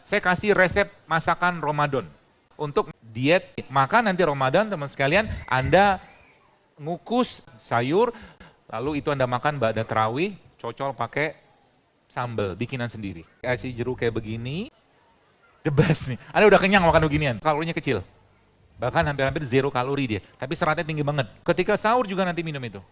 saya kasih resep masakan Ramadan. Untuk diet, maka nanti Ramadan teman sekalian, Anda ngukus sayur, lalu itu Anda makan ba'da tarawih, cocol pakai sambal, bikinan sendiri. Kasih jeruk kayak begini, the best nih. Anda udah kenyang makan beginian, kalorinya kecil. Bahkan hampir-hampir 0 kalori dia, tapi seratnya tinggi banget. Ketika sahur juga nanti minum itu.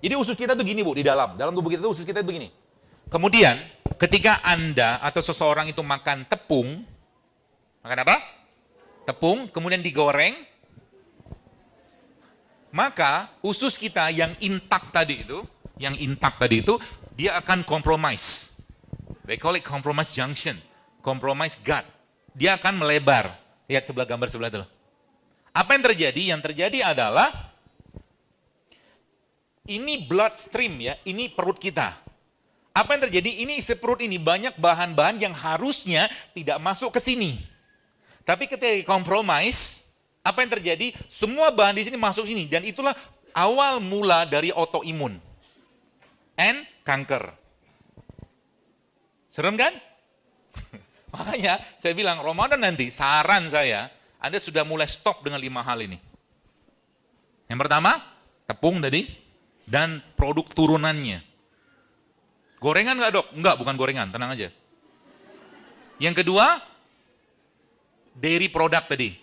Jadi usus kita tuh gini Bu, di dalam tubuh kita tuh usus kita tuh begini. Kemudian ketika Anda atau seseorang itu makan tepung, makan apa? Tepung, kemudian digoreng, maka usus kita yang intak tadi itu, dia akan compromise. They call it compromise junction, compromise gut. Dia akan melebar. Lihat sebelah gambar sebelah itu. Apa yang terjadi? Yang terjadi adalah ini bloodstream ya, ini perut kita. Apa yang terjadi? Ini isi perut ini banyak bahan-bahan yang harusnya tidak masuk ke sini. Tapi ketika kompromis, apa yang terjadi? Semua bahan di sini masuk sini dan itulah awal mula dari autoimun and kanker. Serem kan? Makanya saya bilang Ramadan nanti saran saya, Anda sudah mulai stop dengan 5 hal ini. Yang pertama, tepung tadi. Dan produk turunannya. Gorengan nggak dok? Enggak, bukan gorengan, tenang aja. Yang kedua, dairy product tadi.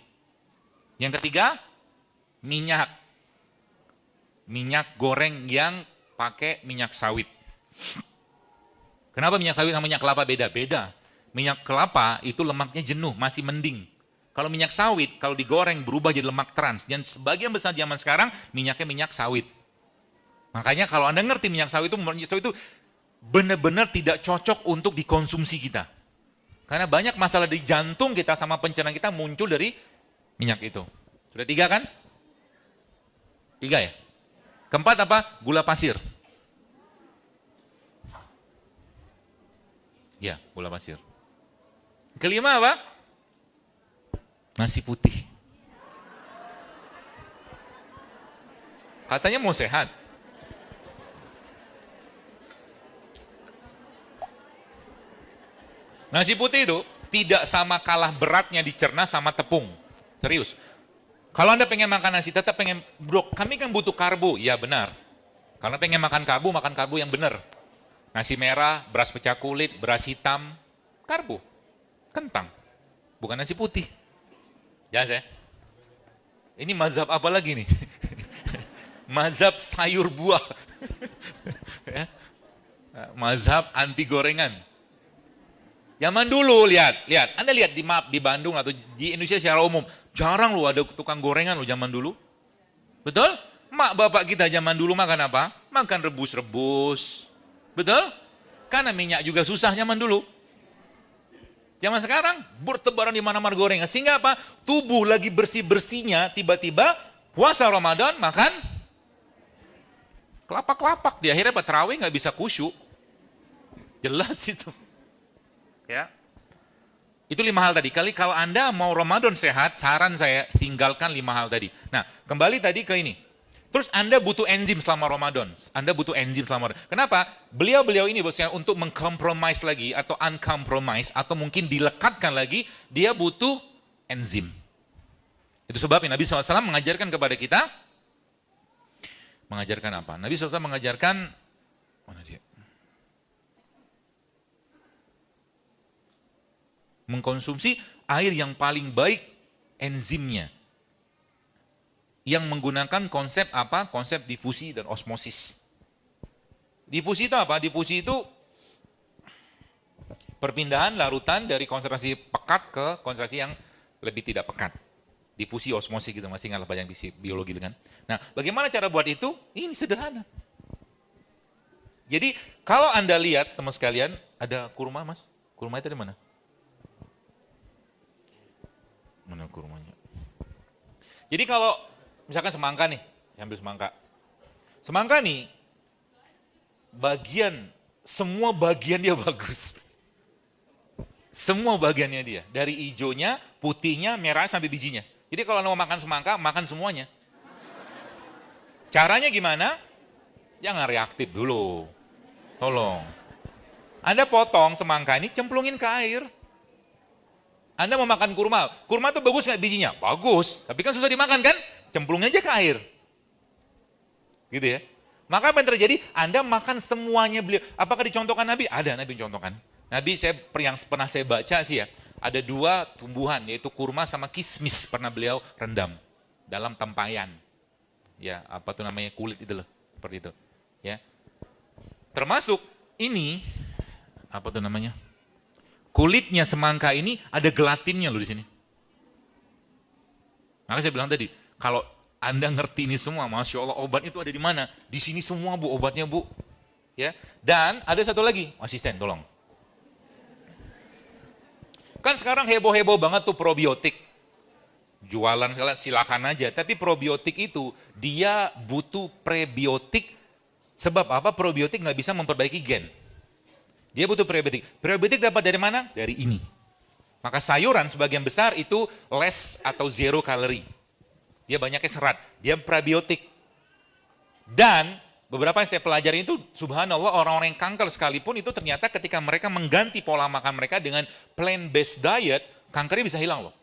Yang ketiga, minyak. Minyak goreng yang pakai minyak sawit. Kenapa minyak sawit sama minyak kelapa beda? Beda. Minyak kelapa itu lemaknya jenuh, masih mending. Kalau minyak sawit, kalau digoreng berubah jadi lemak trans. Dan sebagian besar zaman sekarang, minyaknya minyak sawit. Makanya kalau Anda ngerti minyak sawit itu benar-benar tidak cocok untuk dikonsumsi kita. Karena banyak masalah di jantung kita sama pencernaan kita muncul dari minyak itu. Sudah 3 kan? 3 ya? Keempat apa? Gula pasir. Ya, gula pasir. Kelima apa? Nasi putih. Katanya mau sehat. Nasi putih itu tidak sama kalah beratnya dicerna sama tepung. Serius. Kalau Anda pengen makan nasi, tetap pengen, bro, kami kan butuh karbo. Ya benar. Kalau pengen makan karbo yang benar. Nasi merah, beras pecah kulit, beras hitam, karbo. Kentang. Bukan nasi putih. Jelas ya? Ini mazhab apa lagi nih? Mazhab sayur buah. Mazhab anti gorengan. Zaman dulu lihat, Anda lihat di Bandung atau di Indonesia secara umum, jarang loh ada tukang gorengan loh zaman dulu. Betul? Mak bapak kita zaman dulu makan apa? Makan rebus-rebus. Betul? Karena minyak juga susah zaman dulu. Zaman sekarang bertebaran di mana-mana gorengan. Sehingga apa? Tubuh lagi bersih-bersihnya, tiba-tiba puasa Ramadan makan kelapak-kelapak. Di akhirnya tarawih nggak bisa khusyuk. Jelas itu. Ya, itu 5 hal tadi. Kalau Anda mau Ramadan sehat, saran saya tinggalkan 5 hal tadi. Nah, kembali tadi ke ini. Terus Anda butuh enzim selama Ramadan. Kenapa? Beliau ini bosnya untuk mengkompromis lagi atau uncompromise atau mungkin dilekatkan lagi, dia butuh enzim. Itu sebabnya Nabi SAW mengajarkan kepada kita, mengajarkan apa? Nabi SAW mengajarkan, mana dia? Mengkonsumsi air yang paling baik enzimnya. Yang menggunakan konsep apa? Konsep difusi dan osmosis. Difusi itu apa? Difusi itu perpindahan larutan dari konsentrasi pekat ke konsentrasi yang lebih tidak pekat. Difusi osmosis gitu, masih ingat pelajaran biologi kan? Nah, bagaimana cara buat itu? Ini sederhana. Jadi, kalau Anda lihat teman sekalian, ada kurma mas? Kurma itu di mana? Mana kurmanya? Jadi kalau misalkan semangka nih, ambil semangka. Semangka nih, semua bagian dia bagus. Semua bagiannya dia. Dari hijaunya, putihnya, merah sampai bijinya. Jadi kalau mau makan semangka, makan semuanya. Caranya gimana? Jangan reaktif dulu. Tolong. Anda potong semangka ini, cemplungin ke air. Anda mau makan kurma. Kurma tuh bagus nggak bijinya? Bagus. Tapi kan susah dimakan kan? Cemplungin aja ke air. Gitu ya. Maka apa yang terjadi? Anda makan semuanya beliau. Apakah dicontohkan Nabi? Ada Nabi contohkan. Nabi yang pernah saya baca sih ya. Ada 2 tumbuhan, yaitu kurma sama kismis. Pernah beliau rendam dalam tempayan. Ya, apa tuh namanya, kulit itu loh. Seperti itu. Ya. Termasuk ini, apa tuh namanya, kulitnya semangka ini ada gelatinnya loh di sini. Maka saya bilang tadi, kalau Anda ngerti ini semua, Masya Allah, obatnya itu ada di mana? Di sini semua Bu, obatnya Bu. Ya. Dan ada satu lagi, asisten tolong. Kan sekarang heboh-heboh banget tuh probiotik. Jualan silakan aja, tapi probiotik itu dia butuh prebiotik. Sebab apa? Probiotik nggak bisa memperbaiki gen. Dia butuh prebiotik. Prebiotik dapat dari mana? Dari ini. Maka sayuran sebagian besar itu less atau zero kalori. Dia banyaknya serat. Dia prebiotik. Dan beberapa yang saya pelajari itu, subhanallah, orang-orang yang kanker sekalipun itu ternyata ketika mereka mengganti pola makan mereka dengan plant-based diet, kankernya bisa hilang loh.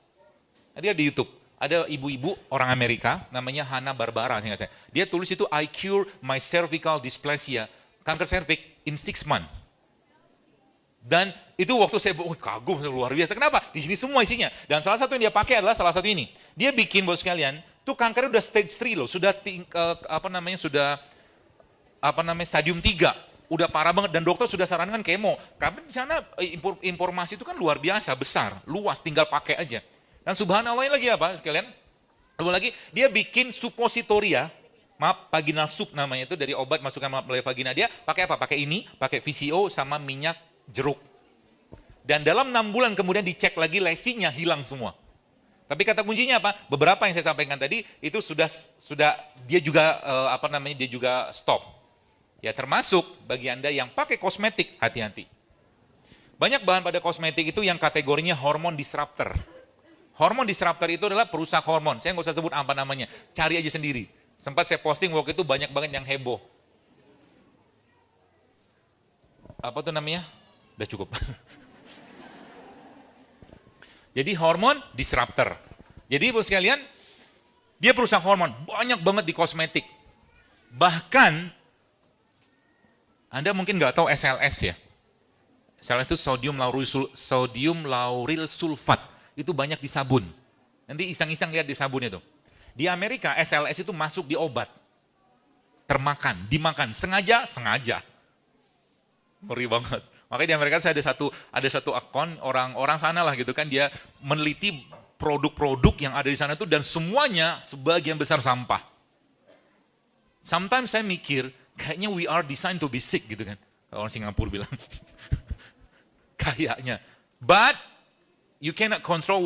Nanti di YouTube, ada ibu-ibu orang Amerika, namanya Hannah Barbara, seingat saya. Dia tulis itu, I cure my cervical dysplasia, kanker cervix in 6 months. Dan itu waktu saya kagum, luar biasa. Kenapa? Di sini semua isinya. Dan salah satu yang dia pakai adalah salah satu ini. Dia bikin, bos sekalian, tuh kankernya udah stage 3 loh, sudah stadium 3. Udah parah banget dan dokter sudah sarankan kemo. Karena di sana informasi itu kan luar biasa, besar, luas, tinggal pakai aja. Dan subhanallah lagi apa sekalian? Lalu lagi dia bikin suppositoria, maaf, vaginal soup namanya itu, dari obat masukan melalui vagina. Dia pakai apa? Pakai ini, pakai VCO sama minyak jeruk. Dan dalam 6 bulan kemudian dicek lagi lesinya hilang semua. Tapi kata kuncinya apa? Beberapa yang saya sampaikan tadi itu sudah dia juga dia juga stop. Ya, termasuk bagi Anda yang pakai kosmetik, hati-hati. Banyak bahan pada kosmetik itu yang kategorinya hormon disruptor. Hormon disruptor itu adalah perusak hormon. Saya nggak usah sebut apa namanya, cari aja sendiri. Sempat saya posting waktu itu banyak banget yang heboh. Apa tuh namanya? Udah cukup. Jadi hormon disruptor. Jadi ibu sekalian, dia perusak hormon, banyak banget di kosmetik. Bahkan, Anda mungkin nggak tahu SLS ya. SLS itu sodium lauryl sulfat. Itu banyak di sabun. Nanti iseng-iseng lihat di sabun itu. Di Amerika, SLS itu masuk di obat. Termakan, dimakan, sengaja. Ngeri banget. Makanya di Amerika saya ada satu akun orang sana lah gitu kan, dia meneliti produk-produk yang ada di sana itu dan semuanya sebagian besar sampah. Sometimes saya mikir, kayaknya we are designed to be sick gitu kan. Kalau orang Singapura bilang. Kayaknya. But you cannot control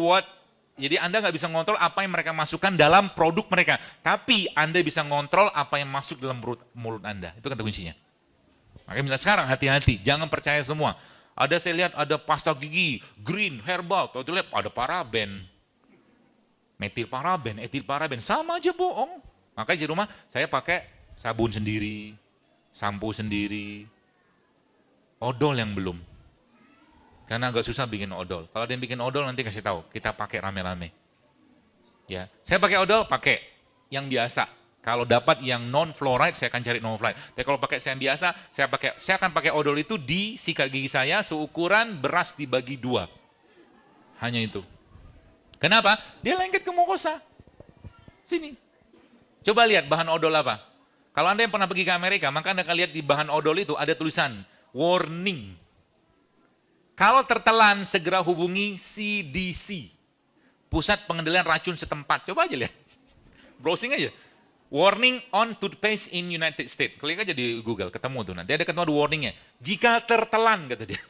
jadi Anda nggak bisa ngontrol apa yang mereka masukkan dalam produk mereka. Tapi Anda bisa ngontrol apa yang masuk dalam mulut Anda. Itu kata kuncinya. Makanya bilang sekarang hati-hati, jangan percaya semua. Saya lihat ada pasta gigi, green, herbal, atau lihat ada paraben. Metil paraben, etil paraben, sama aja bohong. Makanya di rumah saya pakai sabun sendiri, sampo sendiri, odol yang belum. Karena agak susah bikin odol. Kalau ada yang bikin odol nanti kasih tahu, kita pakai rame-rame. Ya, saya pakai odol, pakai yang biasa. Kalau dapat yang non fluoride, saya akan cari non fluoride. Tapi kalau pakai yang biasa, saya akan pakai odol itu di sikat gigi saya seukuran beras dibagi 2. Hanya itu. Kenapa? Dia lengket ke mukosa. Sini. Coba lihat bahan odol apa. Kalau Anda yang pernah pergi ke Amerika, maka Anda akan lihat di bahan odol itu ada tulisan warning. Kalau tertelan, segera hubungi CDC, Pusat Pengendalian Racun setempat. Coba aja lihat, browsing aja. Warning on toothpaste in United States. Klik aja di Google, ketemu tuh. Nanti ada warningnya. Jika tertelan, kata dia.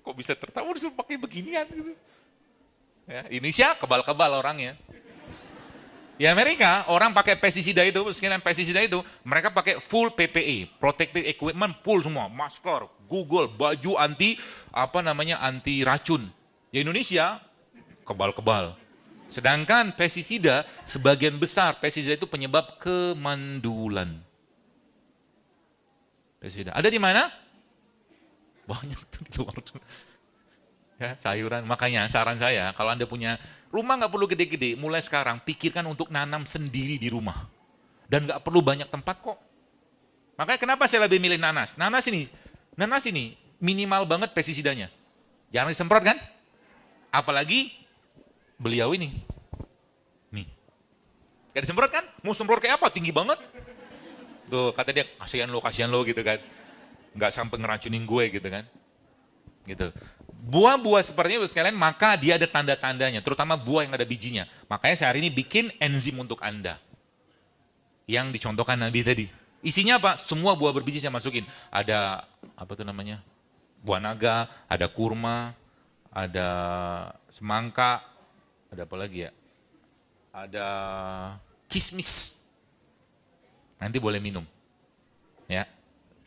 Kok bisa tertelan? Disuruh pakai beginian gitu. Ya, Indonesia kebal-kebal orangnya. Di Amerika, orang pakai pestisida itu, sekian pestisida itu, mereka pakai full PPE, protective equipment, full semua, masker, Google, baju anti racun. Di Indonesia, kebal-kebal. Sedangkan pestisida, sebagian besar pestisida itu penyebab kemandulan. Pestisida. Ada di mana? Banyak tuh di luar. Ya, sayuran. Makanya saran saya, kalau Anda punya rumah nggak perlu gede-gede, mulai sekarang pikirkan untuk nanam sendiri di rumah. Dan nggak perlu banyak tempat kok. Makanya kenapa saya lebih milih nanas? Nanas ini minimal banget pestisidanya. Jangan disemprot kan? Apalagi beliau ini. Nih. Gak disemprot kan? Mau semprot kayak apa? Tinggi banget. Tuh, kata dia, kasihan lo gitu kan. Nggak sampai ngeracunin gue gitu kan. Gitu. Buah-buah seperti itu sekalian, maka dia ada tanda-tandanya, terutama buah yang ada bijinya. Makanya saya hari ini bikin enzim untuk Anda. Yang dicontohkan Nabi tadi. Isinya apa? Semua buah berbiji saya masukin. Ada, apa tuh namanya? Buah naga, ada kurma, ada semangka, ada apa lagi ya? Ada kismis. Nanti boleh minum. Ya,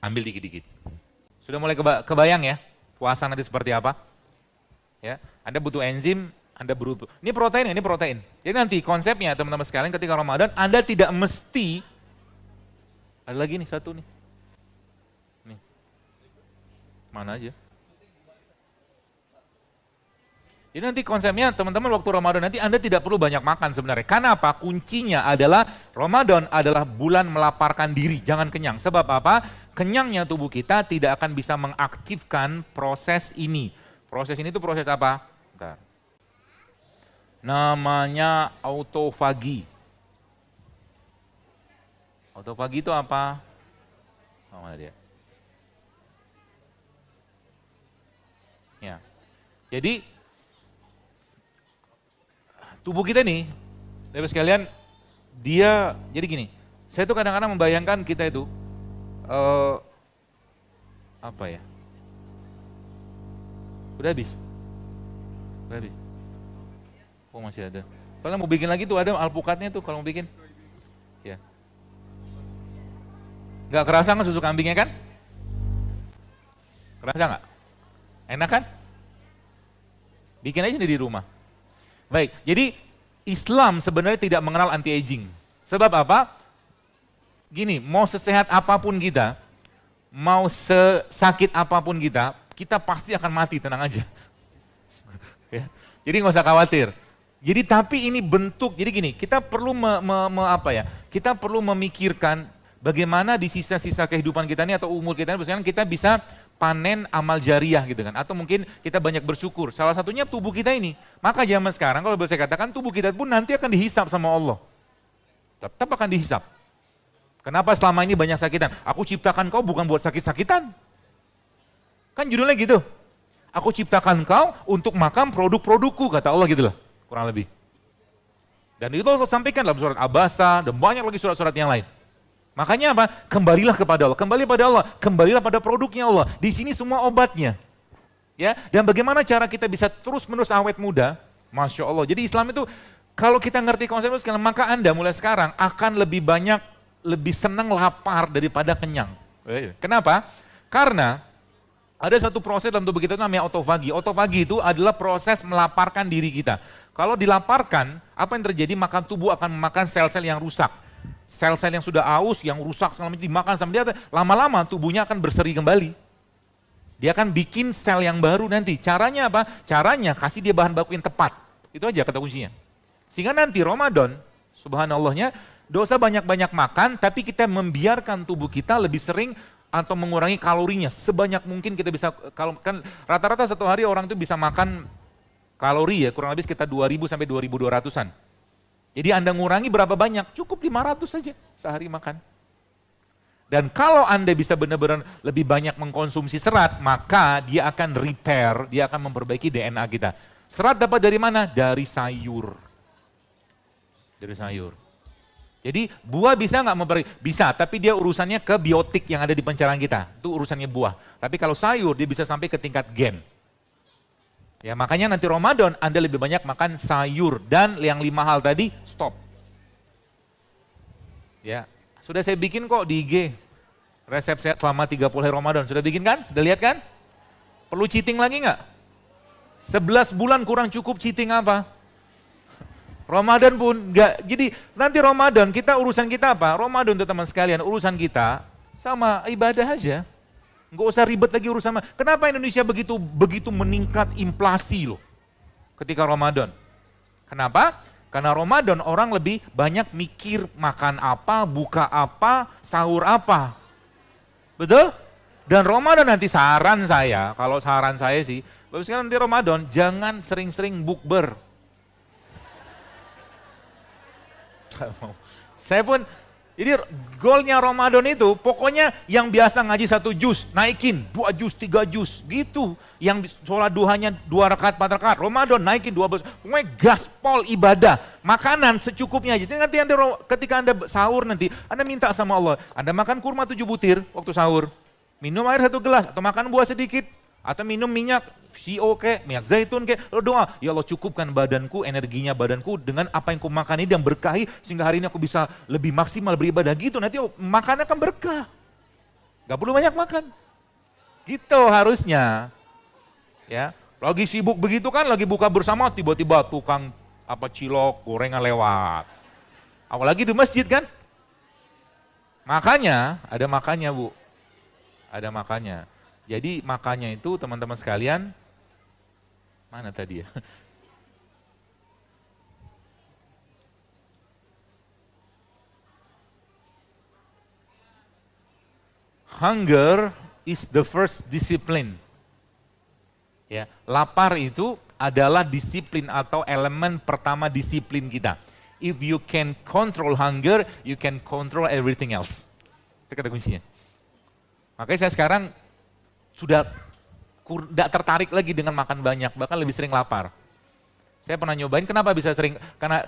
ambil dikit-dikit. Sudah mulai kebayang ya? Puasa nanti seperti apa? Ya, Anda butuh enzim, Anda butuh. Ini protein. Jadi nanti konsepnya teman-teman sekalian ketika Ramadan Anda tidak mesti ada lagi nih satu nih. Nih. Mana aja? Jadi nanti konsepnya teman-teman waktu Ramadan nanti Anda tidak perlu banyak makan sebenarnya. Karena apa? Kuncinya adalah Ramadan adalah bulan melaparkan diri, jangan kenyang. Sebab apa? Kenyangnya tubuh kita tidak akan bisa mengaktifkan proses ini. Proses ini itu proses apa? Bentar. Namanya autofagi. Autofagi itu apa? Oh, mana dia? Ya. Jadi tubuh kita nih, Bapak sekalian, dia jadi gini. Saya tuh kadang-kadang membayangkan kita itu apa ya? Udah habis. Oh masih ada. Kalau mau bikin lagi tuh ada alpukatnya tuh kalau mau bikin. Ya. Nggak kerasa kan susu kambingnya kan? Kerasa nggak? Enak kan? Bikin aja di rumah. Baik, jadi Islam sebenarnya tidak mengenal anti-aging. Sebab apa? Gini, mau sesehat apapun kita, mau sesakit apapun kita pasti akan mati, tenang aja. Ya. Jadi nggak usah khawatir. Jadi tapi ini bentuk, jadi gini, kita perlu kita perlu memikirkan bagaimana di sisa-sisa kehidupan kita ini atau umur kita ini, misalkan kita bisa panen amal jariah gitu kan, atau mungkin kita banyak bersyukur. Salah satunya tubuh kita ini. Maka zaman sekarang kalau boleh saya katakan tubuh kita pun nanti akan dihisap sama Allah. Tetap akan dihisap. Kenapa selama ini banyak sakitan? Aku ciptakan kau bukan buat sakit-sakitan. Kan judulnya gitu. Aku ciptakan kau untuk makan produk-produkku, kata Allah gitu loh, kurang lebih. Dan itu Allah sampaikan dalam surat Abasa dan banyak lagi surat-surat yang lain. Makanya apa? Kembalilah kepada Allah, kembalilah pada produknya Allah. Di sini semua obatnya. Ya, dan bagaimana cara kita bisa terus-menerus awet muda? Masya Allah. Jadi Islam itu kalau kita ngerti konsep itu sekarang, maka Anda mulai sekarang akan lebih senang lapar daripada kenyang. Kenapa? Karena ada satu proses dalam tubuh kita itu namanya autofagi. Autofagi itu adalah proses melaparkan diri kita. Kalau dilaparkan, apa yang terjadi? Maka tubuh akan memakan sel-sel yang rusak. Sel-sel yang sudah aus, yang rusak, segala macam dimakan sama dia, lama-lama tubuhnya akan berseri kembali. Dia akan bikin sel yang baru nanti. Caranya apa? Caranya kasih dia bahan baku yang tepat. Itu aja kata kuncinya. Sehingga nanti Ramadan, subhanallahnya, dosa banyak-banyak makan, tapi kita membiarkan tubuh kita lebih sering atau mengurangi kalorinya sebanyak mungkin kita bisa. Kalau kan rata-rata satu hari orang itu bisa makan kalori ya kurang lebih sekitar 2000 sampai 2200-an. Jadi Anda ngurangi berapa banyak? Cukup 500 saja sehari makan. Dan kalau Anda bisa benar-benar lebih banyak mengkonsumsi serat, maka dia akan repair, dia akan memperbaiki DNA kita. Serat dapat dari mana? Dari sayur. Dari sayur. Jadi buah bisa nggak memperbaiki? Bisa, tapi dia urusannya ke biotik yang ada di pencernaan kita. Itu urusannya buah. Tapi kalau sayur dia bisa sampai ke tingkat gen. Ya makanya nanti Ramadan Anda lebih banyak makan sayur dan yang 5 hal tadi stop. Ya, sudah saya bikin kok di IG. Resep sehat selama 30 hari Ramadan. Sudah bikin kan? Sudah lihat kan? Perlu cheating lagi nggak? 11 bulan kurang cukup cheating apa? Ramadan pun enggak. Jadi nanti Ramadan urusan kita apa? Ramadan untuk teman sekalian, urusan kita sama ibadah aja. Enggak usah ribet lagi urusan. Kenapa Indonesia begitu meningkat inflasi loh ketika Ramadan? Kenapa? Karena Ramadan orang lebih banyak mikir makan apa, buka apa, sahur apa. Betul? Dan Ramadan nanti saran saya sih, Bapak sekalian nanti Ramadan jangan sering-sering bukber. Saya pun, jadi goalnya Ramadan itu pokoknya yang biasa ngaji 1 juz, naikin 2 juz, 3 juz, gitu. Yang sholat duhanya 2 rakaat, 4 rakaat, Ramadan naikin 12, pokoknya gaspol ibadah, makanan secukupnya aja. Jadi nanti ketika Anda sahur nanti, Anda minta sama Allah, Anda makan kurma 7 butir waktu sahur, minum air 1 gelas, atau makan buah sedikit, atau minum minyak, CO minyak zaitun lalu doa, ya Allah cukupkan badanku, energinya badanku dengan apa yang ku makan ini dan berkahi, sehingga hari ini aku bisa lebih maksimal beribadah gitu, nanti makannya akan berkah. Gak perlu banyak makan. Gitu harusnya. Ya, lagi sibuk begitu kan, lagi buka bersama, tiba-tiba tukang cilok, gorengan lewat. Apalagi di masjid kan. Makanya, ada makannya Bu. Ada makannya. Jadi makanya itu teman-teman sekalian, mana tadi ya? Hunger is the first discipline. Ya, lapar itu adalah disiplin atau elemen pertama disiplin kita. If you can control hunger, you can control everything else. Itu kata kuncinya. Makanya saya sekarang sudah tidak tertarik lagi dengan makan banyak, bahkan lebih sering lapar. Saya pernah nyobain, kenapa bisa sering?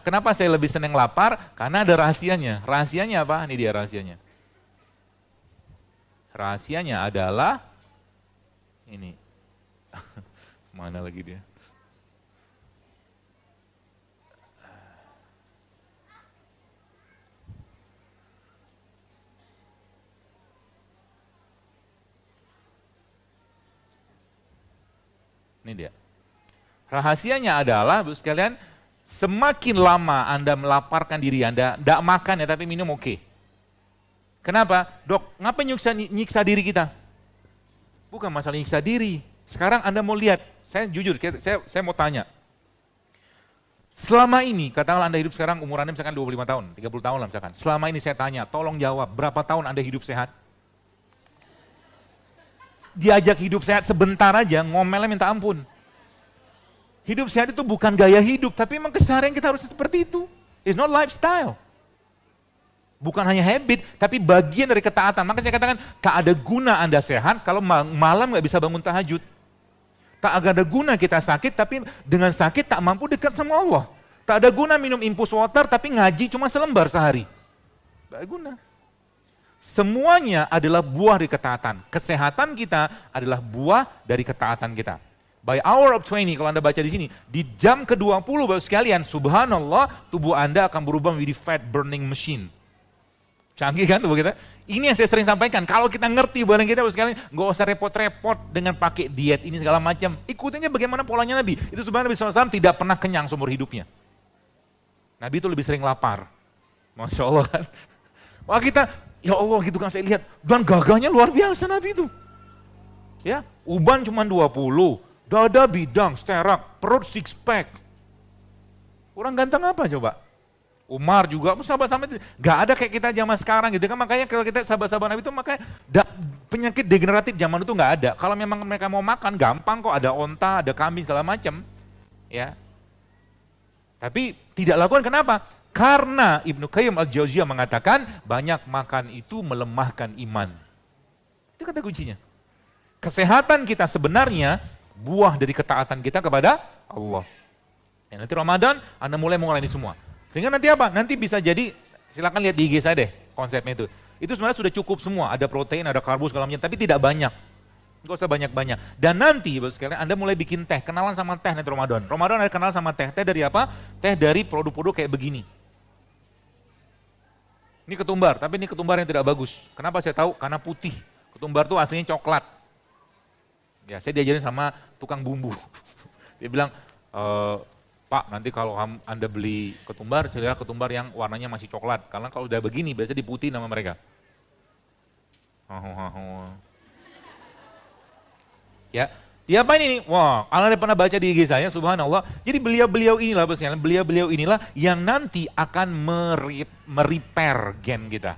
Kenapa saya lebih senang lapar? Karena ada rahasianya. Rahasianya apa? Ini dia rahasianya. Rahasianya adalah ini. Mana lagi dia? Ini dia. Rahasianya adalah, Bu sekalian, semakin lama Anda melaparkan diri Anda, tidak makan ya tapi minum oke. Kenapa? Dok, ngapain nyiksa diri kita? Bukan masalah nyiksa diri. Sekarang Anda mau lihat, saya jujur, saya mau tanya. Selama ini, katakanlah Anda hidup sekarang umur Anda misalkan 25 tahun, 30 tahun lah misalkan. Selama ini saya tanya, tolong jawab, berapa tahun Anda hidup sehat? Diajak hidup sehat sebentar aja, ngomelnya minta ampun. Hidup sehat itu bukan gaya hidup, tapi memang keseharian kita harus seperti itu. It's not lifestyle. Bukan hanya habit, tapi bagian dari ketaatan. Maka saya katakan, tak ada guna Anda sehat kalau malam nggak bisa bangun tahajud. Tak ada guna kita sakit, tapi dengan sakit tak mampu dekat sama Allah. Tak ada guna minum infus water, tapi ngaji cuma selembar sehari. Tak ada guna. Semuanya adalah buah dari ketaatan. Kesehatan kita adalah buah dari ketaatan kita. By hour of 20, kalau Anda baca di sini, di jam ke-20 Bapak sekalian, subhanallah, tubuh Anda akan berubah menjadi fat burning machine. Canggih kan tubuh kita? Ini yang saya sering sampaikan, kalau kita ngerti badan kita Bapak sekalian, nggak usah repot-repot dengan pakai diet ini segala macam. Ikutinnya bagaimana polanya Nabi. Itu sebenarnya Nabi SAW tidak pernah kenyang seumur hidupnya. Nabi itu lebih sering lapar. Masya Allah kan. Wah kita, ya Allah gitu kan saya lihat, dan gagahnya luar biasa Nabi itu. Ya, uban cuma 20, dada bidang, sterak, perut six pack. Kurang ganteng apa coba? Umar juga, sahabat-sahabat gak ada kayak kita zaman sekarang gitu kan, makanya kalau kita sahabat-sahabat Nabi itu makanya penyakit degeneratif zaman itu gak ada. Kalau memang mereka mau makan gampang kok, ada onta, ada kambing segala macam. Ya. Tapi tidak lakukan kenapa? Karena Ibnu Qayyim al-Jauziyah mengatakan banyak makan itu melemahkan iman. Itu kata kuncinya. Kesehatan kita sebenarnya buah dari ketaatan kita kepada Allah. Ya, nanti Ramadan Anda mulai mengulangi semua. Sehingga nanti apa? Nanti bisa jadi, silakan lihat di IG saya deh konsepnya itu. Itu sebenarnya sudah cukup semua, ada protein, ada karbo segala macam, tapi tidak banyak. Enggak usah banyak-banyak. Dan nanti Bapak sekalian Anda mulai bikin teh, kenalan sama teh nanti Ramadan. Ramadan ada kenal sama teh. Teh dari apa? Teh dari produk-produk kayak begini. Ini ketumbar, tapi ini ketumbar yang tidak bagus. Kenapa saya tahu? Karena putih. Ketumbar itu aslinya coklat. Ya, saya diajarin sama tukang bumbu. Dia bilang, Pak, nanti kalau Anda beli ketumbar, carilah ketumbar yang warnanya masih coklat. Karena kalau udah begini, biasanya diputih nama mereka. Ya, dia apa ini? Wah, Anda pernah baca di IG saya, subhanallah. Jadi beliau-beliau inilah yang nanti akan merepair gen kita.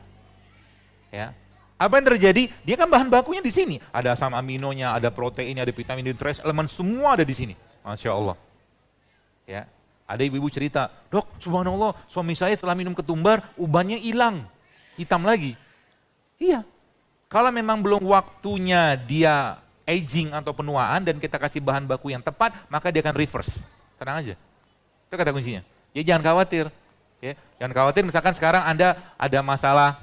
Ya. Apa yang terjadi? Dia kan bahan bakunya di sini. Ada asam aminonya, ada proteinnya, ada vitamin, trace elemen, semua ada di sini. Masya Allah. Ya, ada ibu-ibu cerita, dok, subhanallah, suami saya setelah minum ketumbar, ubannya hilang, hitam lagi. Iya, kalau memang belum waktunya dia aging atau penuaan dan kita kasih bahan baku yang tepat, maka dia akan reverse. Tenang aja. Itu kata kuncinya. Jadi jangan khawatir. Ya, jangan khawatir misalkan sekarang Anda ada masalah,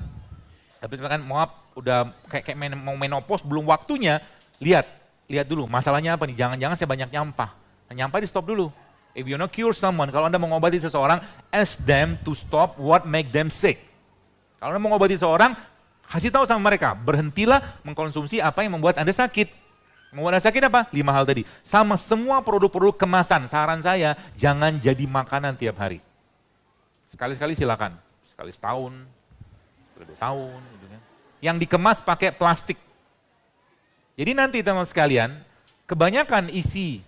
tapi misalkan maaf, udah kayak mau menopause belum waktunya, lihat dulu masalahnya apa nih. Jangan-jangan saya banyak nyampah. Nyampah di stop dulu. If you want to cure someone, kalau Anda mau mengobati seseorang, ask them to stop what make them sick. Kalau Anda mau mengobati seseorang, kasih tahu sama mereka, berhentilah mengkonsumsi apa yang membuat Anda sakit. Membuat Anda sakit apa? 5 hal tadi. Sama semua produk-produk kemasan, saran saya, jangan jadi makanan tiap hari. Sekali-sekali silakan. Sekali setahun, 2 tahun. Gitu kan. Yang dikemas pakai plastik. Jadi nanti teman sekalian, kebanyakan isi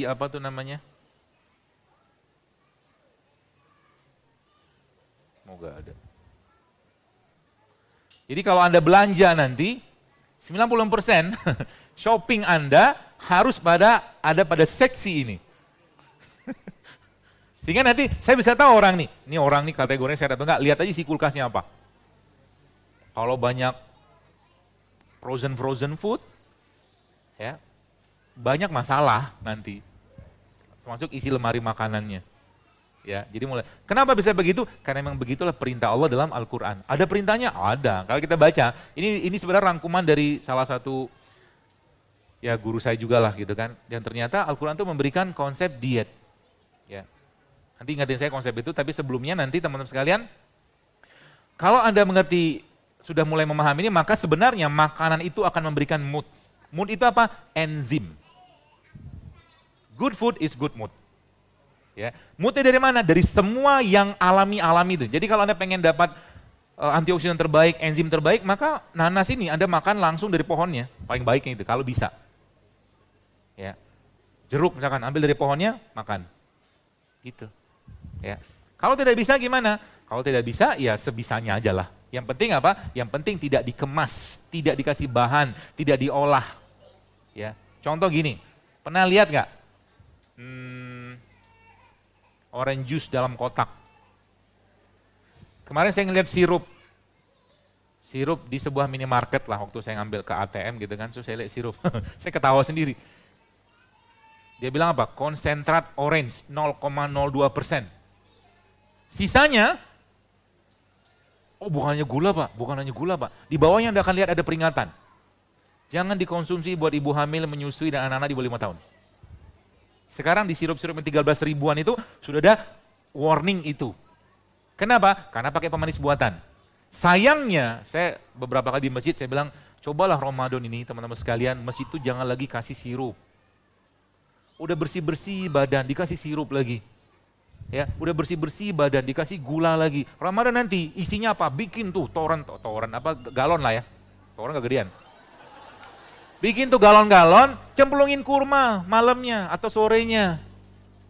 apa tuh namanya? Semoga ada. Jadi kalau Anda belanja nanti 90% shopping Anda harus ada pada seksi ini. Sehingga nanti saya bisa tahu orang nih kategorinya sehat atau enggak, lihat aja isi kulkasnya apa. Kalau banyak frozen food, ya banyak masalah nanti, termasuk isi lemari makanannya. Ya, jadi mulai. Kenapa bisa begitu? Karena memang begitulah perintah Allah dalam Al-Quran. Ada perintahnya? Ada. Kalau kita baca, ini sebenarnya rangkuman dari salah satu ya guru saya juga lah gitu kan. Dan ternyata Al-Quran itu memberikan konsep diet. Ya. Nanti ingatin saya konsep itu, tapi sebelumnya nanti teman-teman sekalian, kalau Anda mengerti, sudah mulai memahami ini, maka sebenarnya makanan itu akan memberikan mood. Mood itu apa? Enzim. Good food is good mood. Ya, moodnya dari mana? Dari semua yang alami itu. Jadi kalau Anda pengen dapat antioksidan terbaik, enzim terbaik, maka nanas ini Anda makan langsung dari pohonnya, paling baiknya itu kalau bisa. Ya. Jeruk misalkan ambil dari pohonnya, makan. Gitu. Ya. Kalau tidak bisa gimana? Kalau tidak bisa ya sebisanya aja lah. Yang penting apa? Yang penting tidak dikemas, tidak dikasih bahan, tidak diolah. Ya. Contoh gini, pernah lihat nggak? Orange juice dalam kotak. Kemarin saya ngeliat sirup di sebuah minimarket lah, waktu saya ngambil ke ATM gitu kan, terus saya lihat sirup, saya ketawa sendiri. Dia bilang apa? Konsentrat orange 0,02%. Sisanya, bukan hanya gula pak, di bawahnya Anda akan lihat ada peringatan. Jangan dikonsumsi buat ibu hamil, menyusui, dan anak-anak di bawah 5 tahun. Sekarang di sirup-sirup yang 13 ribuan itu sudah ada warning itu. Kenapa? Karena pakai pemanis buatan. Sayangnya, saya beberapa kali di masjid saya bilang, cobalah Ramadan ini teman-teman sekalian, masjid itu jangan lagi kasih sirup. Udah bersih-bersih badan, dikasih sirup lagi. Ya, udah bersih-bersih badan, dikasih gula lagi. Ramadan nanti isinya apa? Bikin tuh toren apa galon lah ya. Toren kegedean. Bikin tuh galon-galon, cemplungin kurma malamnya atau sorenya.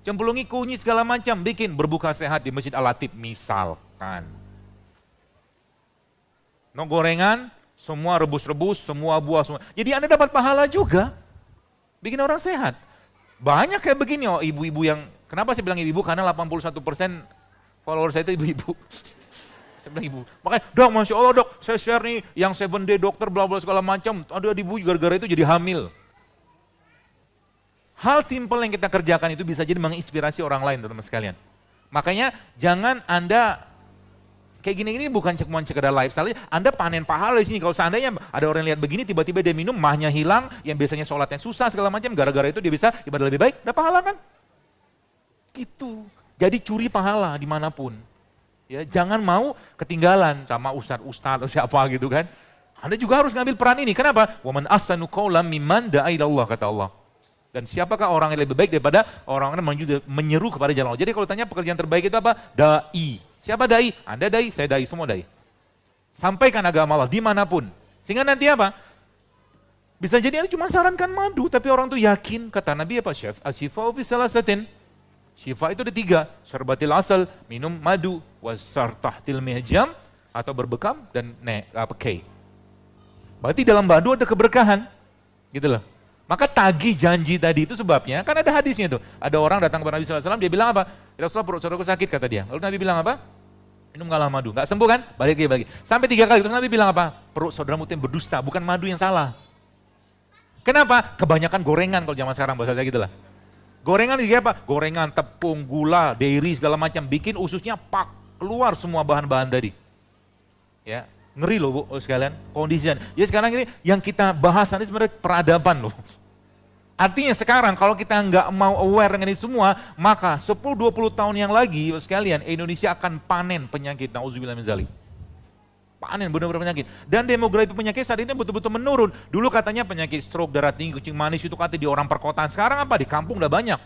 Cemplungi kunyit segala macam, bikin berbuka sehat di Masjid Al-Latif misalkan. No gorengan, semua rebus-rebus, semua buah semua. Jadi Anda dapat pahala juga. Bikin orang sehat. Banyak kayak begini ibu-ibu yang, kenapa saya bilang ibu-ibu? Karena 81% follower saya itu ibu-ibu. Saya bilang ibu, makanya dok, Masya Allah dok, saya share nih yang 7 day dokter bla bla segala macam, ada ibu gara-gara itu jadi hamil. Hal simpel yang kita kerjakan itu bisa jadi menginspirasi orang lain teman-teman sekalian. Makanya jangan Anda, kayak gini-gini bukan cuma sekedar lifestyle, Anda panen pahala di sini. Kalau seandainya ada orang lihat begini, tiba-tiba dia minum, mahnya hilang, yang biasanya sholatnya susah segala macam, gara-gara itu dia bisa ibadah lebih baik, ada pahala kan? Gitu, jadi curi pahala dimanapun. Ya, jangan mau ketinggalan sama ustadz atau siapa gitu kan. Anda juga harus ngambil peran ini. Kenapa? Wa man ahsanu qawlan mimman da'a ila Allah, kata Allah. Dan siapakah orang yang lebih baik daripada orang yang menyeru kepada jalan Allah. Jadi kalau tanya pekerjaan terbaik itu apa? Dai. Siapa dai? Anda dai, saya dai, semua dai. Sampaikan agama Allah dimanapun. Sehingga nanti apa? Bisa jadi Anda cuma sarankan madu, tapi orang tuh yakin, kata Nabi apa? Asyifa fi salasatin. Syifa itu ada 3, syarbatil asal, minum madu, wasartahtil mihjam, atau berbekam, dan kay. Berarti dalam madu ada keberkahan, gitu loh. Maka tagih janji tadi itu sebabnya, kan ada hadisnya tuh. Ada orang datang kepada Nabi SAW, dia bilang apa? Ya Rasulullah, perut saudaraku sakit, kata dia. Lalu Nabi bilang apa? Minum galah madu, nggak sembuh kan? Balik lagi. Sampai 3 kali, terus Nabi bilang apa? Perut saudaramu itu yang berdusta, bukan madu yang salah. Kenapa? Kebanyakan gorengan kalau zaman sekarang, bahasa saya gitu lah. Gorengan ini apa? Gorengan, tepung, gula, dairy, segala macam. Bikin ususnya pak, keluar semua bahan-bahan tadi. Ya, ngeri loh Bu sekalian, kondisinya. Jadi sekarang ini yang kita bahas ini sebenarnya peradaban loh. Artinya sekarang kalau kita nggak mau aware dengan ini semua, maka 10-20 tahun yang lagi sekalian, Indonesia akan panen penyakit. Nauzubillah min dzalik. Panen benar-benar penyakit. Dan demografi penyakit saat ini betul-betul menurun. Dulu katanya penyakit stroke, darah tinggi, kencing manis itu katanya di orang perkotaan. Sekarang apa? Di kampung udah banyak.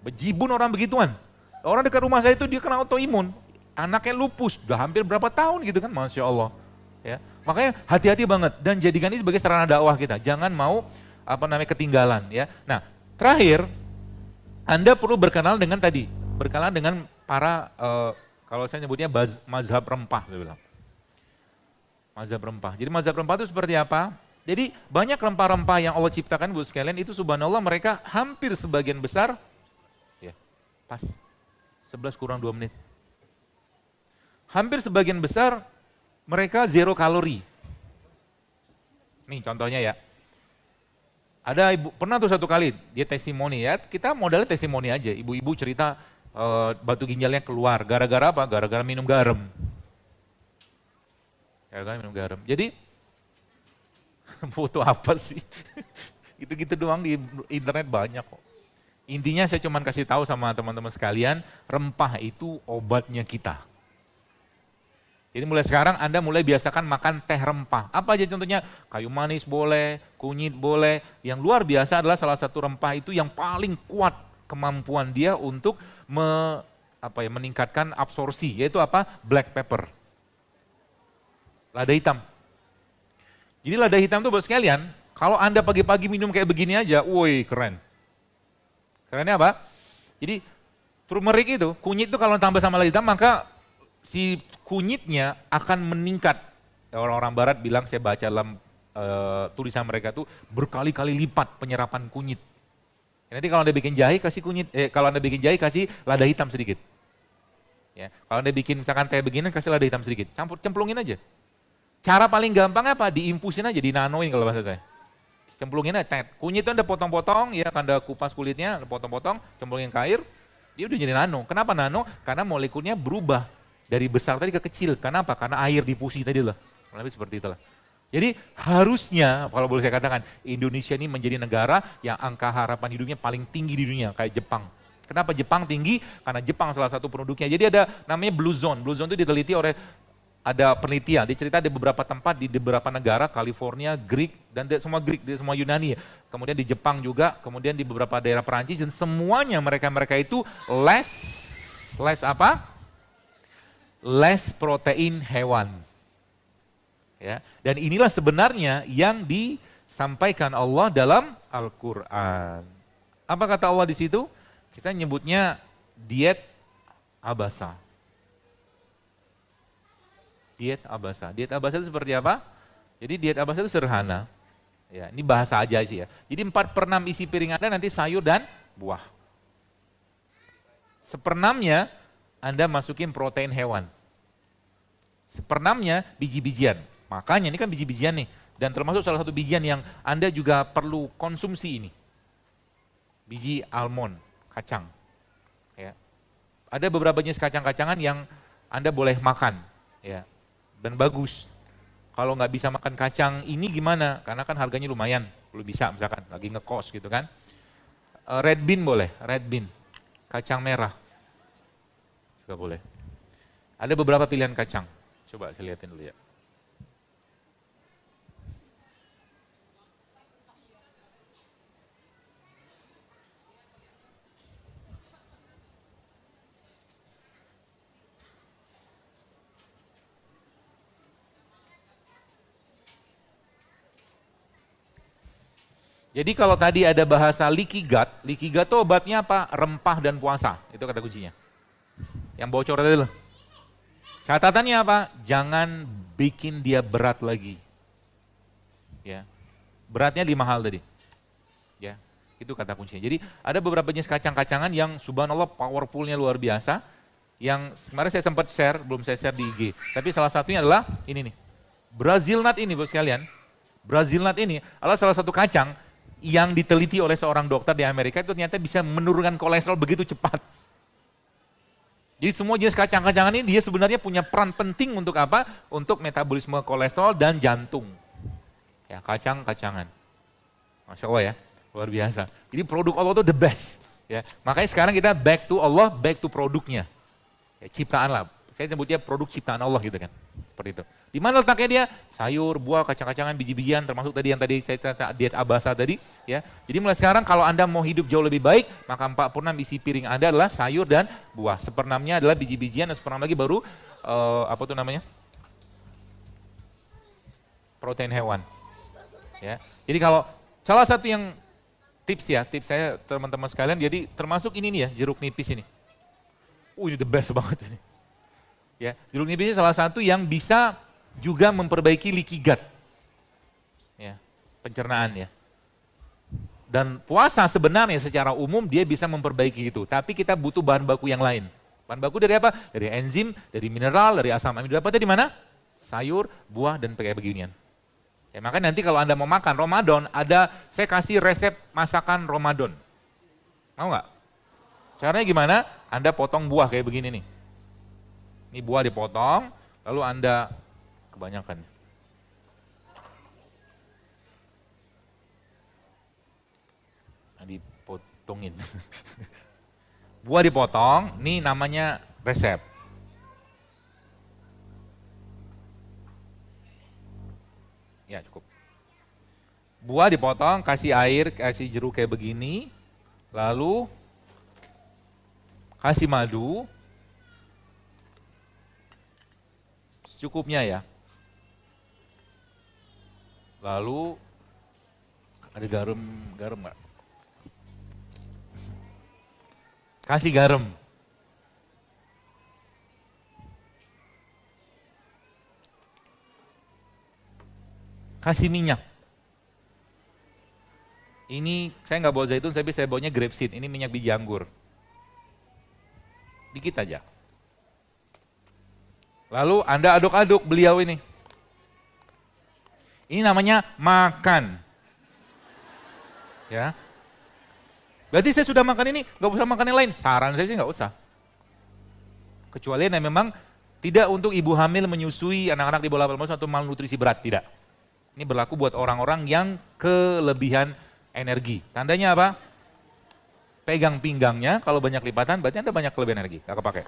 Bejibun orang begituan. Orang dekat rumah saya itu dia kena autoimun. Anaknya lupus, udah hampir berapa tahun gitu kan, Masya Allah. Ya. Makanya hati-hati banget dan jadikan ini sebagai sarana dakwah kita. Jangan mau ketinggalan ya. Nah, terakhir Anda perlu berkenal dengan tadi, berkenalan dengan para kalau saya nyebutnya mazhab rempah, saya bilang. Mazhab rempah. Jadi mazhab rempah itu seperti apa? Jadi banyak rempah-rempah yang Allah ciptakan Bu sekalian itu subhanallah mereka hampir sebagian besar ya. Pas 11 kurang 2 menit. Hampir sebagian besar mereka zero kalori. Nih contohnya ya. Ada ibu, pernah tuh satu kali dia testimoni ya, kita modalnya testimoni aja. Ibu-ibu cerita batu ginjalnya keluar, gara-gara apa? Gara-gara minum garam. Gara-gara minum garam. Jadi foto apa sih? Gitu-gitu doang di internet banyak kok. Intinya saya cuma kasih tahu sama teman-teman sekalian, rempah itu obatnya kita. Jadi mulai sekarang Anda mulai biasakan makan teh rempah. Apa aja contohnya? Kayu manis boleh, kunyit boleh. Yang luar biasa adalah salah satu rempah itu yang paling kuat kemampuan dia untuk meningkatkan absorpsi, yaitu apa? Black pepper. Lada hitam. Jadi lada hitam itu buat sekalian, kalau Anda pagi-pagi minum kayak begini aja, woi keren. Kerennya apa? Jadi turmeric itu, kunyit itu kalau tambah sama lada hitam maka si kunyitnya akan meningkat. Orang-orang barat bilang, saya baca dalam tulisan mereka tuh berkali-kali lipat penyerapan kunyit. Nanti kalau Anda bikin jahe kasih kunyit, kalau Anda bikin jahe kasih lada hitam sedikit. Ya, kalau Anda bikin misalkan teh begini kasih lada hitam sedikit, cemplungin aja. Cara paling gampang apa? Diinfusin aja, dinanoin kalau bahasa saya. Cemplungin aja, kunyit itu Anda potong-potong, ya Anda kupas kulitnya, Anda potong-potong, cemplungin ke air, dia udah jadi nano. Kenapa nano? Karena molekulnya berubah dari besar tadi ke kecil. Kenapa? Karena air difusi tadi lah. Lebih seperti itulah. Jadi harusnya, kalau boleh saya katakan, Indonesia ini menjadi negara yang angka harapan hidupnya paling tinggi di dunia, kayak Jepang. Kenapa Jepang tinggi? Karena Jepang salah satu penduduknya. Jadi ada namanya Blue Zone. Blue Zone itu diteliti oleh ada penelitian, dicerita di beberapa tempat di beberapa negara, California, Greek, dan semua Greek, semua Yunani. Kemudian di Jepang juga, kemudian di beberapa daerah Perancis, dan semuanya mereka itu less apa? Less protein hewan. Ya, dan inilah sebenarnya yang disampaikan Allah dalam Al-Quran. Apa kata Allah di situ? Kita nyebutnya diet abasa. Diet abasa. Diet abasa itu seperti apa? Jadi diet abasa itu sederhana. Ya, ini bahasa aja sih ya. Jadi 4/6 isi piring Anda nanti sayur dan buah. 1/6-nya Anda masukin protein hewan. 1/6-nya biji-bijian. Makanya ini kan biji-bijian nih. Dan termasuk salah satu bijian yang Anda juga perlu konsumsi ini. Biji almond, kacang. Ya. Ada beberapa jenis kacang-kacangan yang Anda boleh makan. Ya. Dan bagus. Kalau nggak bisa makan kacang ini gimana? Karena kan harganya lumayan. Belum bisa misalkan, lagi ngekos gitu kan. Red bean boleh, red bean. Kacang merah. Juga boleh. Ada beberapa pilihan kacang. Coba saya lihatin dulu ya. Jadi kalau tadi ada bahasa leaky gut tuh obatnya apa? Rempah dan puasa. Itu kata kuncinya. Yang bocor tadi loh. Catatannya apa? Jangan bikin dia berat lagi. Ya. Beratnya 5 hal tadi. Ya. Itu kata kuncinya. Jadi ada beberapa jenis kacang-kacangan yang subhanallah powerfulnya luar biasa. Yang kemarin saya sempat share, belum saya share di IG. Tapi salah satunya adalah ini nih. Brazil nut ini bos sekalian. Brazil nut ini adalah salah satu kacang yang diteliti oleh seorang dokter di Amerika itu ternyata bisa menurunkan kolesterol begitu cepat. Jadi semua jenis kacang-kacangan ini dia sebenarnya punya peran penting untuk apa? Untuk metabolisme kolesterol dan jantung. Ya, kacang-kacangan. Masya Allah ya, luar biasa. Jadi produk Allah itu the best. Ya, makanya sekarang kita back to Allah, back to produknya. Ya, ciptaan lah. Saya sebutnya produk ciptaan Allah gitu kan. Seperti itu. Di mana letaknya dia? Sayur, buah, kacang-kacangan, biji-bijian, termasuk tadi yang tadi saya cerita diet Abasa tadi. Ya. Jadi mulai sekarang kalau Anda mau hidup jauh lebih baik, maka 4/6 isi piring Anda adalah sayur dan buah. 1/6-nya adalah biji-bijian, dan 1/6 lagi baru apa tuh namanya? Protein hewan. Ya. Jadi kalau salah satu yang tips saya teman-teman sekalian, jadi termasuk ini nih ya, jeruk nipis ini. Ini the best banget ini. Ya, jeruk nipis ini salah satu yang bisa juga memperbaiki leaky gut. Ya, pencernaan ya. Dan puasa sebenarnya secara umum dia bisa memperbaiki itu, tapi kita butuh bahan baku yang lain. Bahan baku dari apa? Dari enzim, dari mineral, dari asam amino. Dapatnya di mana? Sayur, buah, dan kayak beginian. Ya, makanya nanti kalau Anda mau makan Ramadan, saya kasih resep masakan Ramadan. Mau nggak? Caranya gimana? Anda potong buah kayak begini nih. Ini buah dipotong, lalu Anda kebanyakan. Nah, dipotongin. Buah dipotong, ini namanya resep. Ya cukup. Buah dipotong, kasih air, kasih jeruk kayak begini, lalu kasih madu, secukupnya ya. Lalu ada garam nggak? Kasih garam. Kasih minyak. Ini saya nggak bawa zaitun, tapi saya bawanya grapeseed. Ini minyak biji anggur. Dikit aja. Lalu Anda aduk-aduk beliau ini. Ini namanya makan. Ya. Berarti saya sudah makan ini, nggak usah makan yang lain. Saran saya sih nggak usah. Kecuali yang memang tidak untuk ibu hamil menyusui anak-anak di bawah 8 bulan atau malnutrisi berat, tidak. Ini berlaku buat orang-orang yang kelebihan energi. Tandanya apa? Pegang pinggangnya, kalau banyak lipatan berarti Anda banyak kelebihan energi, nggak kepake.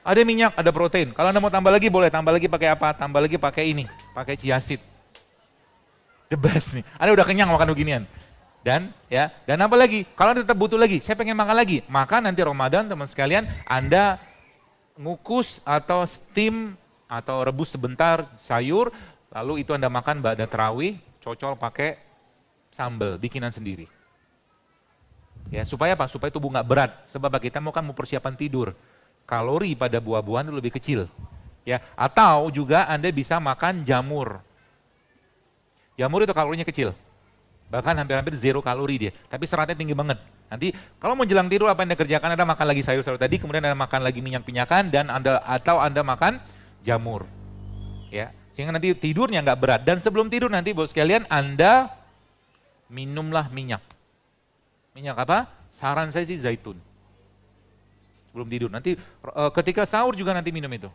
Ada minyak, ada protein. Kalau Anda mau tambah lagi boleh, tambah lagi pakai apa? Tambah lagi pakai ini, pakai chia seed. The best nih. Anda udah kenyang makan beginian. Dan apa lagi? Kalau Anda tetap butuh lagi, saya pengen makan lagi. Maka nanti Ramadan teman sekalian, Anda ngukus atau steam atau rebus sebentar sayur, lalu itu Anda makan ba'da tarawih, cocol pakai sambal bikinan sendiri. Ya, supaya apa? Supaya tubuh nggak berat. Sebab kita mau persiapan tidur. Kalori pada buah-buahan itu lebih kecil. Ya, atau juga Anda bisa makan jamur. Jamur itu kalorinya kecil. Bahkan hampir-hampir 0 kalori dia, tapi seratnya tinggi banget. Nanti kalau mau jelang tidur apa yang Anda kerjakan? Anda makan lagi sayur-sayur tadi, kemudian Anda makan lagi minyak-minyakan dan Anda makan jamur. Ya, sehingga nanti tidurnya nggak berat. Dan sebelum tidur nanti bos sekalian Anda minumlah minyak. Minyak apa? Saran saya sih zaitun. Sebelum tidur. Nanti ketika sahur juga nanti minum itu.